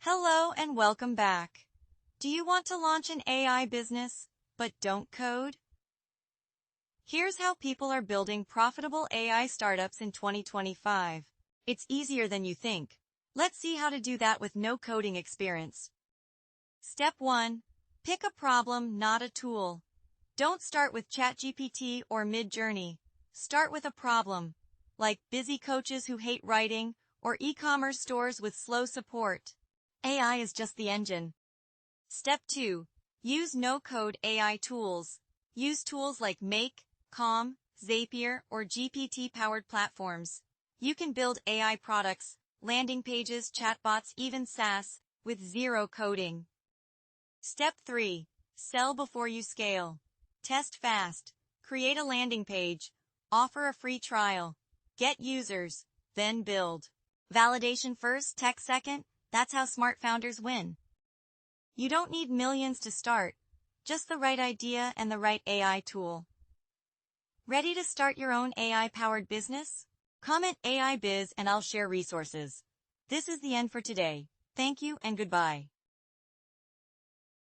Hello and welcome back. Do you want to launch an AI business, but don't code? Here's how people are building profitable AI startups in 2025. It's easier than you think. Let's see how to do that with no coding experience. Step 1. Pick a problem, not a tool. Don't start with ChatGPT or Midjourney. Start with a problem, like busy coaches who hate writing or e-commerce stores with slow support. AI is just the engine. Step 2. Use no-code AI tools. Use tools like Make, Calm, Zapier, or GPT-powered platforms. You can build AI products, landing pages, chatbots, even SaaS, with zero coding. Step 3. Sell before you scale. Test fast. Create a landing page. Offer a free trial. Get users, then build. Validation first, tech second. That's how smart founders win. You don't need millions to start, just the right idea and the right AI tool. Ready to start your own AI-powered business? Comment AI Biz and I'll share resources. This is the end for today. Thank you and goodbye.